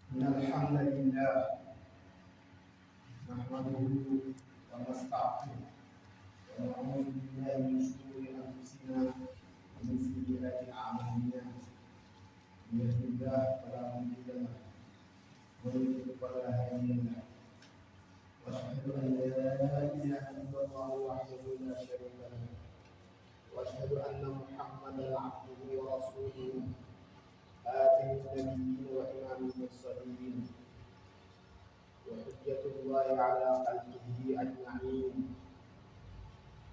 إن الحمد لله نحمده ونستعينه ونعوذ بالله من شرور أنفسنا ومن سيئات أعمالنا. من يهد الله فلا مضل له ومن يضلل فلا هادي له. وأشهد أن لا إله إلا الله وحده لا شريك له وأشهد أن محمدا عبده ورسوله آخر النبيين وإمام المرسلين وحجة الله على خلقه أجمعين.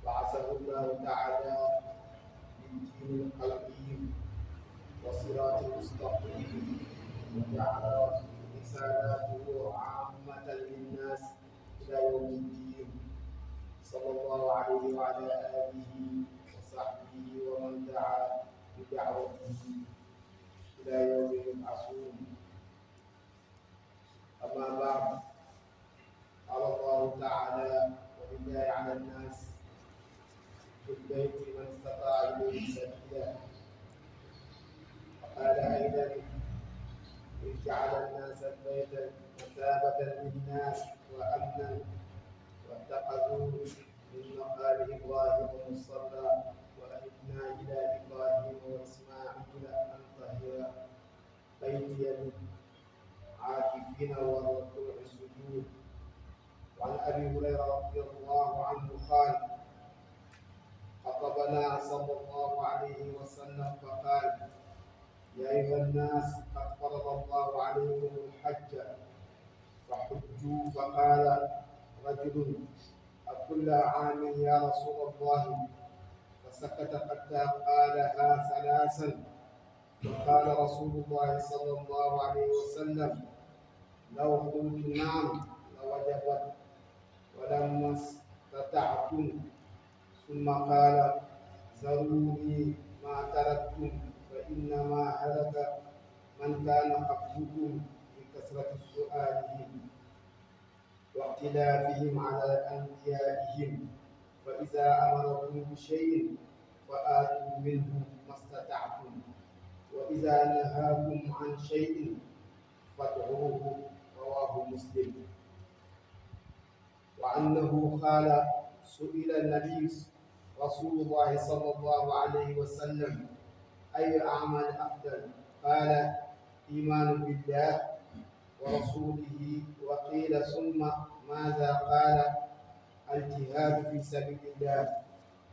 بعثه الله تعالى بالدين القيم وصراط المستقيم وجعل رسالته عامة للناس إلى يوم الدين، صلى الله عليه وعلى آله وصحبه ومن دعا بدعوته إلى يوم يبعثون. أما بعد، قال الله تعالى: ولله على الناس في البيت من استطاع إليه سبيلا. وقال أيضا: إذ جعل الناس البيت مثابة للناس وأمنا واتخذوا من مقام إبراهيم مصلى وأهدنا إلى إبراهيم وإسماعيل أن طهر بيتي للعاكفين والركوع السجود. وعن أبي هريرة رضي الله عنه قال: خطبنا صلى الله عليه وسلم فقال: يا أيها الناس قد فرض الله عليكم الحج فحجوا. فقال رجل: أكل عام يا رسول الله؟ فسكت حتى قالها ثلاثا. فقال رسول الله صلى الله عليه وسلم: لو قلت نعم لوجبت ولما استطعتم. ثم قال: ذروني ما تركتم فإنما هلك من كان قبلكم بكثرة سؤالهم واختلافهم على أنبيائهم، فإذا أمركم بشيء فآتوا منه ما استطعتم، وإذا نهاكم عن شيء فادعوه. رواه مسلم. وأنه قال: سئل النبي رسول الله صلى الله عليه وسلم: أي أعمال أفضل؟ قال: إيمان بالله ورسوله. وقيل: ثم ماذا؟ قال: الجهاد في سبيل الله.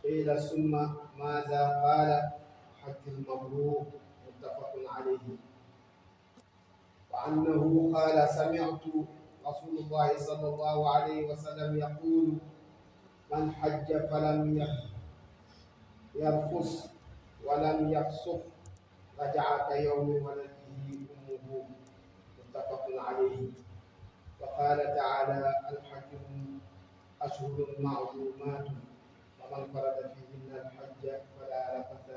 قيل: ثم ماذا؟ قال: حج مبرور. متفق عليه. وأنه قال: سمعت رسول الله صلى الله عليه وسلم يقول: من حج فلم يرفث ولم يفسق رجع كيوم ولده أمه. متفق عليه. وقال تعالى: الحج أشهر معلومات فمن فرد فيهن الحج فلا رفث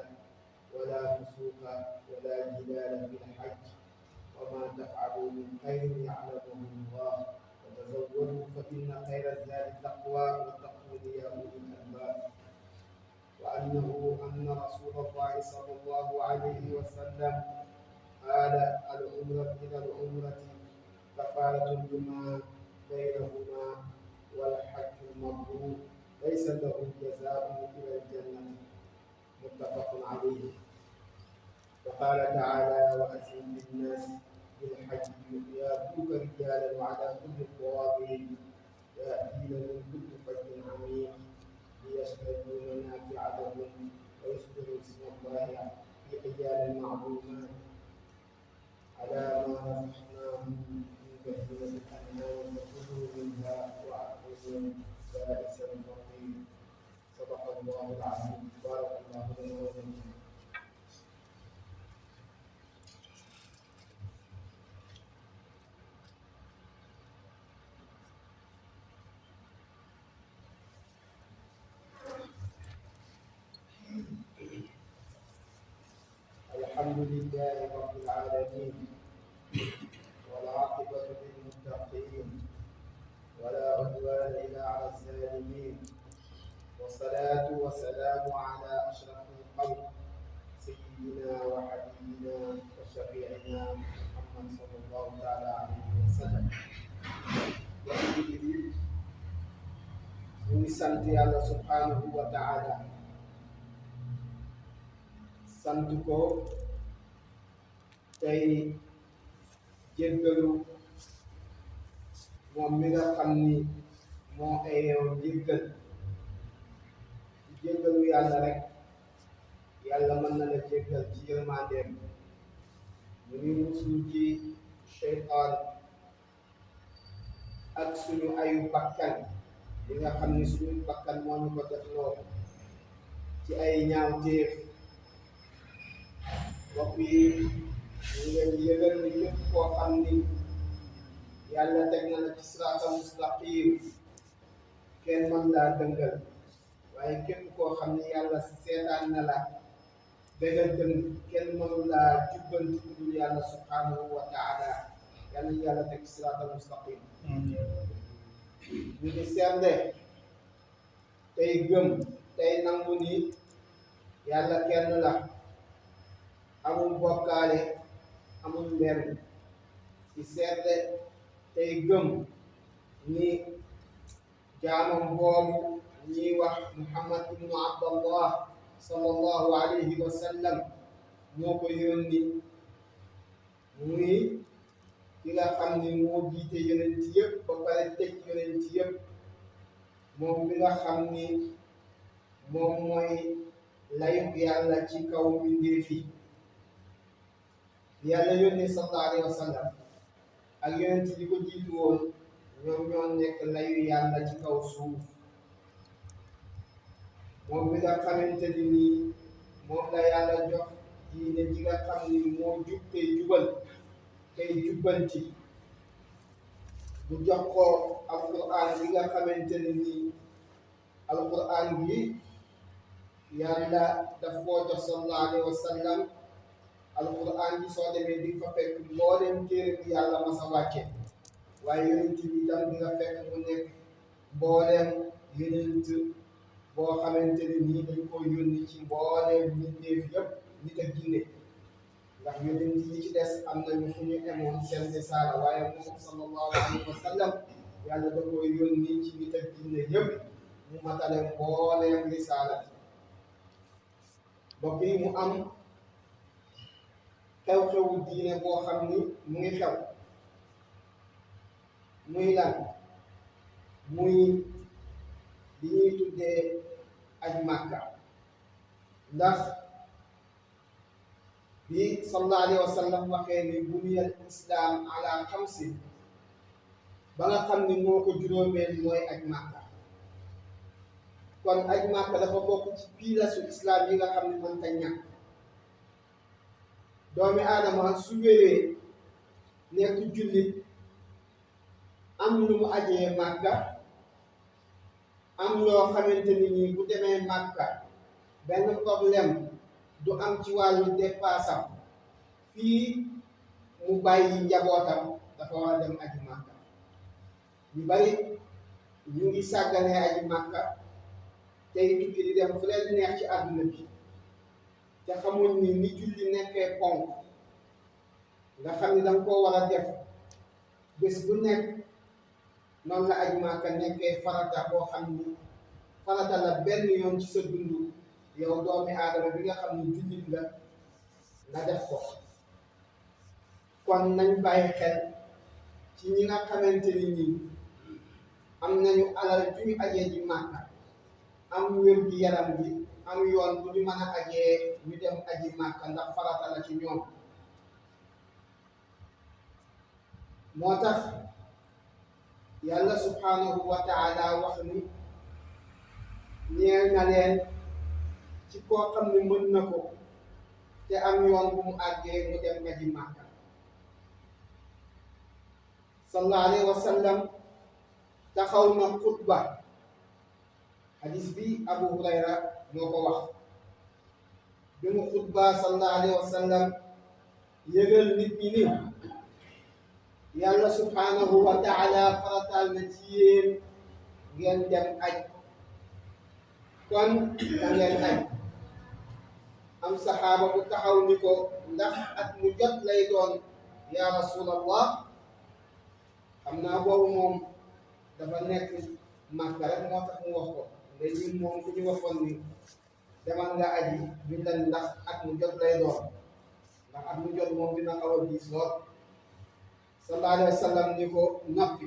ولا فسوق ولا جدال في الحج وما تفعلوا من خير يعلمه الله وتزودوا فإن خير الزاد التقوى واتقون يا أولي الألباب. وأن رسول الله صلى الله عليه وسلم قال: العمرة إلى العمرة كفارة لما بينهما والحج المبرور ليس له جزاء إلى الجنة. متفق عليه. وقال تعالى: وأذن للناس بالحج يأتوك رجالا وعلى كل ضامر يأتين من كل فج عميق ليشهدوا منافع لهم ويذكروا اسم الله في أيام معلومات على ما رزقناهم من بهيمة الأنعام فكلوا منها وأطعموا بائس الفقير. صدق الله العظيم. بارك الله لنا ولكم. الحمد لله رب العالمين والعاقبة للمتقين ولا عدوان إلا على الظالمين، والصلاة والسلام على أشرف الخلق سيدنا وحبيبنا وشفيعنا محمد صلى الله تعالى ngi sant yàlla subhanahu wa taala sant ko tey jéggalu moom mi nga xam ni moo eeyoo jéggal jéggalu yàlla rek yàlla mën na la jéggal ci yërmandeem mu ngi musul ci seytaan ak suñu ayu bakkan li nga xam ni suñu bakkan moo ñu ko def lool ci ay ñaawteef mbokk yi ñu leen yëgal ni képp koo xam ni yàlla teg na la ci siraatal mustaqim kenn mën laa dëngal waaye képp koo xam ni yàlla seetaan na la dëgga dëng kenn mënu laa jubbanti ku dul yàlla subhanahu wa taala yàlla yàlla teg ci siraatal mustaqim ñu ngi seetle tey gëm tey nangu ni yàlla kenn la amul bokkaale amul lenn ci seetle tey gëm ni jaamam boobu ñuy wax Muhammad ibnu Abdallah sallallahu alayhi wa sallam moo ko yónni muy ki nga xam ni moo jiite yonent yëpp ba pare teg yonent yëpp moom bi nga xam ni moom mooy layuk yàlla ci kaw mbindeef yi yàlla yónni sallallahu alayhi wa sallam ak yonent yi ko jiitu woon ñoom ñoo nekk layu yàlla ci kaw suuf moom bi nga xamante ni nii moom la yàlla jox diine ji nga xam ni moo jub tey jubal tey jubbanti bu jox ko alquran bi nga xamante ni nii alquran bi yàlla daf koo jox sallallahu alayhi wa sallam alquran bi soo demee di fa fekk mbooleem téere bi yàlla masa wàcce waaye yonent bi tam di nga fekk mu nekk mbooleem yonent boo xamante ni nii dañ ko yónni ci mbooleem mbindeef yëpp nit ak jinne ndax yonent yi ci des am nañu fu ñu emoon seen risaala waaye moom sallallahu alayhi wa sallam yàlla da ko yónni ci nit ak jinne yëpp mu matale mbooleem risaala ba bii mu am xew-xewu diine boo xam ni mu ngi xew muy lan muy li ñuy tuddee aj màkka ndax bi sallallahu alayhi wa sallam waxee ni buniyal islam ala xamsin ba nga xam ni moo ko juróomeel mooy aj màkka kon aj màkka dafa bokk ci pilasu islam yi nga xam ne mën ta ñàkk doomi aadama su wéree nekk jullit am lu mu ajee màkka am loo xamante ni nii bu demee màkka benn problème du am ci wàllu dépassam fii mu bàyyi njabootam dafa war a dem aji màkka ñu bari ñu ngi sàgganee aji màkka tey tukki di dem fu leen neex ci àdduna bi te xamuñ ni ni julli nekkee ponk nga xam ni danga koo war a def bés bu nekk noonu la aji màkka nekkee farata boo xam ni farata la benn yoon ci sa dund yow doomi aadama bi nga xam ni jullit nga def ko kon nañ bàyyi xel ci ñi nga xamante ni nii am nañu alal ju ñu ajee ji màkka am wér gi yaram bi am yoon bu ñu mën a ajee ñu dem aji màkka ndax farata la ci ñoom moo tax yàlla subhanahu wa taala wax ni ñeel na leen ci koo xam ne mën na ko te am yoon bu mu àggee mu dem aji màkka sallallahu alayhi wa sallam taxaw na xutba hadis bi Abu Hurayra moo ko wax bi mu xutba sallallahu alayhi wa sallam yëgal nit ñi ni yàlla subhanahu wa taala farataal na ci yéen ngeen dem aj kon da ngeen aj am saxaaba bu taxaw ni ko ndax at mu jot lay doon ya rasulallah xam naa boobu moom dafa nekk Màkka rek moo tax mu wax ko mais ñun moom ku ñu waxoon ni demal nga aji duñ la ndax at mu jot lay doon ndax at mu jot moom dina xaw a diis lool sallallahu alayhi wa sallam ni ko noppi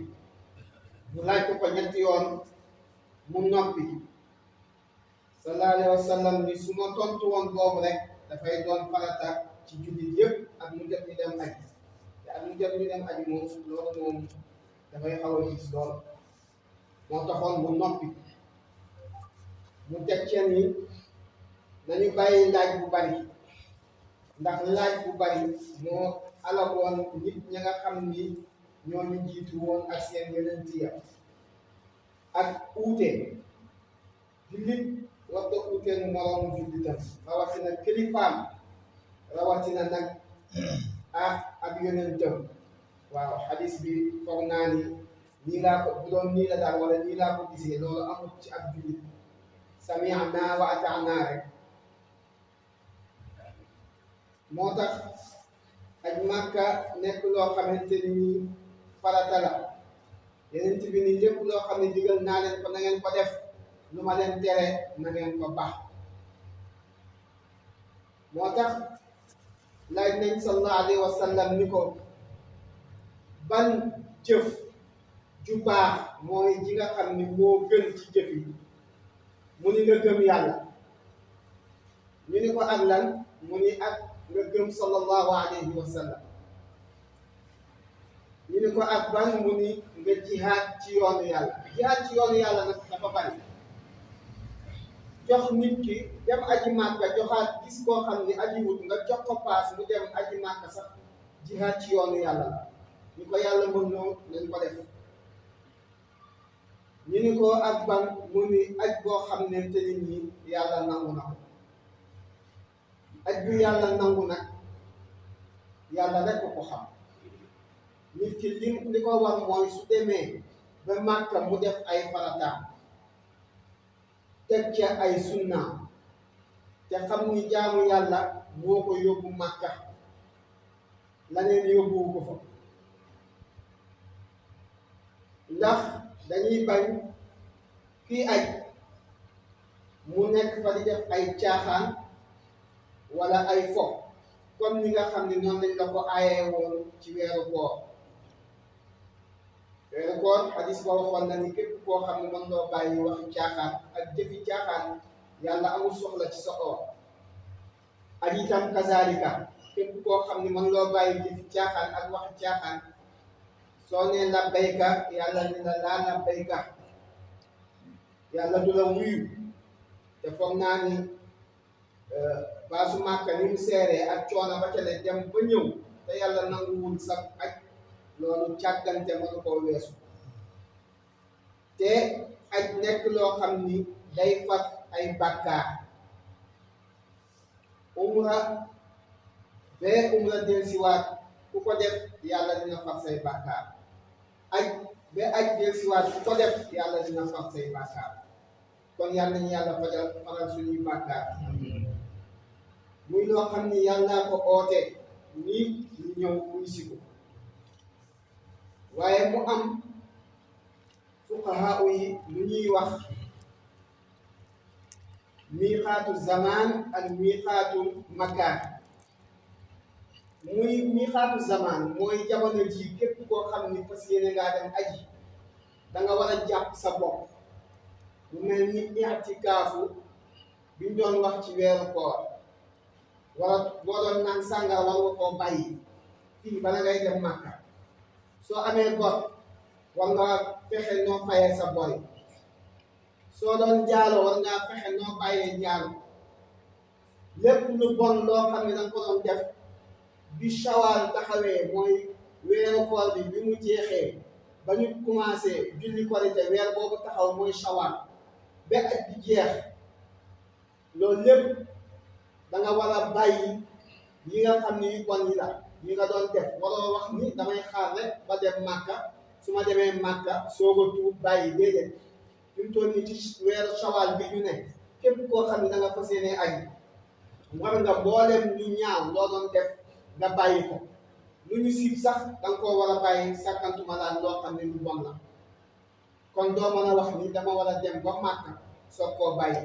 mu laaj ko ñetti yoon mu noppi sallallahu alayhi wa sallam ni su ma tontu woon boobu rek dafay doon farata ci jullit yëpp ak mu jot ñu dem aji te ak mu jot ñu dem aji moom loolu moom dafay xaw a diis lool moo taxoon mu noppi mu teg ci ni nañu bàyyi laaj bu bari ndax laaj bu bari moo alagoon nit ña nga xam ni ñoo ñu jiitu woon ak seen yeneen tiya ak uute jullit war da uute mu moroomu jullitam rawatina kilifaam rawatina nag ak yonentam waaw xadis bi foog naa ni nii laa ko bu doon nii la daal wala nii laa ko gisee loolu amul ci ab jullit sami'na wa ata'na rek moo tax aj Màkka nekk loo xamante ni farata la yeneen bi ni lépp loo xam ne digal naa leen ko na ngeen ko def lu ma leen tere na ngeen ko baax moo tax laaj nañ sallallahu alayhi wa sallam ni ko ban jëf ju baax mooy ji nga xam ni moo gën ci jëf yi mu ni nga gëm yàlla ñu ni ko ak lan mu ni ak nga gëm sallallahu alayhi wa sallam ñu ni ko ak ban mu ni nga jihaad ci yoonu yàlla jihaad ci yoonu yàlla nag dafa bari jox nit ki dem aji Màkka joxaat gis koo xam ni aji wut nga jox ko paas mu dem aji Màkka sax jihaad ci yoonu yàlla la ñu ko yàlla mën noo nañ ko def ñu ni ko ak ban mu ni aj boo xam ne te nit ñi yàlla nangu na ko aj bu yàlla nangu nag yàlla rek ko xam nit ki li ko war mooy su demee ba Màkka mu def ay farataam teg ca ay sunna te xam ni jaamu yàlla moo ko yóbbu Màkka laneen yóbbuwu ko fa ndax dañuy bañ kii aj mu nekk fa di def ay caaxaan wala ay fo comme ni nga xam ne noonu lañ la ko aayee woon ci weeru koor xadis ba waxoon na ni képp koo xam ne mën loo bàyyi waxi caaxaan ak jëfi caaxaan yàlla amul soxla ci sa oor ak itam kazalika képp koo xam ne mën loo bàyyi jëfi caaxaan ak waxi caaxaan soo nee labbayka yàlla ni la laa labbayka yàlla du la wuyu te foog naa ni baasu Màkka ni mu seeree ak coono ba ca ne dem ba ñëw te yàlla nanguwul sax aj loolu càggante mënu koo weesu te aj nekk loo xam ni day fat ay bàkkaar umra bee umra del siwaat ku ko def yàlla dina fat say bàkkaar aj ba aj del siwaat ku ko def yàlla dina fat say bàkkaar kon yàlla nañu yàlla faral suñuy bàkkaar muy loo xam ni yàlla ko oote nii ñu ñëw muy si ko waaye mu am fuqahaa yi lu ñuy wax miiqaatu zamaan ak miiqaatu makaan muy miiqaatu zamaan mooy jamono ji képp koo xam ni fas yéene ngaa dem aji da nga war a jàpp sa bopp mu mel ni i'tikaafu biñ doon wax ci weeru koor wala boo doon naan sàngara war nga koo bàyyi fii bala ngay dem Màkka soo amee bor war nga fexe noo fayee sa bor soo doon jaalo war ngaa fexe noo bàyyee jaalo lépp lu bon loo xam ne danga ko doon def bi Shawaal taxawee mooy weeru koor bi mu jeexee ba ñu commencé julli korite weer boobu taxaw mooy Shawaal ba aj bi jeex loolu lépp danga war a bàyyi yi nga xam ne yu bon yi la yi nga doon def waroo wax ni damay xaar rek ba dem Màkka su ma demee Màkka soog a tuub bàyyi déedéet fi mu toll nii ci weeru Shawaal bi ñu nekk képp koo xam ne da nga fas yéene aji war nga mboolem lu ñaaw loo doon def nga bàyyi ko lu ñu siib sax da nga koo war a bàyyi sàkkantuma laan loo xam ne lu bon la kon doo mën a wax ni dama war a dem ba Màkka soog koo bàyyi.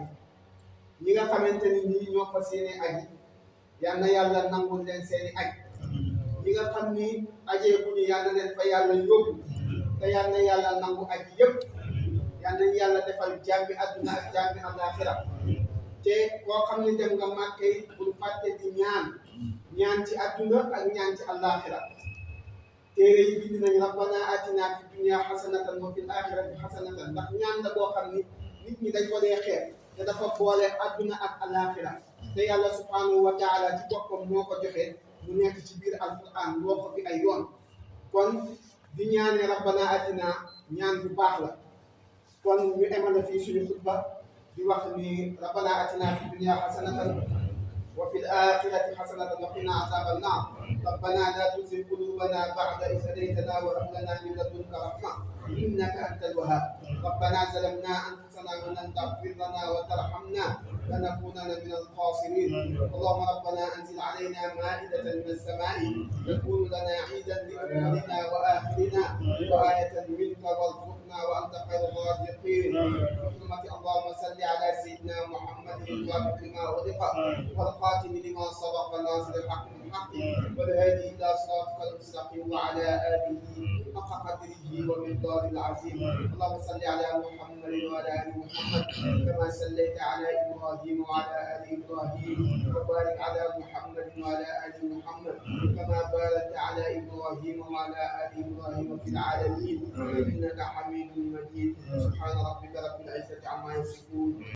ñi nga xamante ni nii ñoo fa seeni aji yal na yàlla nangul leen seeni aj. ñi nga xam ni ajee bu ñu yal na leen fa yàlla yóbbu te yal na yàlla nangu aji yëpp. yal na yàlla defal jàmmi àdduna ak jàmmi àllaaxira te koo xam ne dem nga Màkka yi bul fàtte di ñaan ci àdduna ak ñaan ci àllaaxira. téere yi bind nañu rabbana atina fi dunya xasanatan wa fil axirati xasanatan ndax ñaan la boo xam ni nit ñi dañ ko dee xeeb te dafa boole àdduna ak àllaaxira te yàlla subhanahu wa taala ci boppam moo ko joxe mu nekk ci biir alquran loo ko fi ay yoon. kon di ñaane rabbana atina ñaan bu baax la. kon ñu emale fii suñu xutba di wax ni rabbana atina fi dunya xasanatan wa fil axirati xasanatan wa qina azaban naar rabbana la tuzigh qulubana ba'da idh hadaytana wa hab lana min ladunka rahma innaka antal wahhab rabbana zalamna anfusana wa lam taghfir lana wa tarhamna لنكونن من الخاسرين اللهم ربنا انزل علينا مائدة من السماء تكون لنا عيدا لاولنا واخرنا وآية منك وارزقنا وانت خير الرازقين بحرمة اللهم صل على سيدنا محمد الفاتح لما أغلق والقاتم لما سبق ناصر الحق بالحق والهادي الى صراطك المستقيم وعلى اله حق قدره ومقداره العظيم اللهم صل على محمد وعلى ال محمد كما صليت على ابراهيم وعلى ال ابراهيم وبارك على محمد وعلى ال محمد كما باركت على ابراهيم وعلى ال ابراهيم في العالمين انك حميد مجيد سبحان ربك رب العزه عما يصفون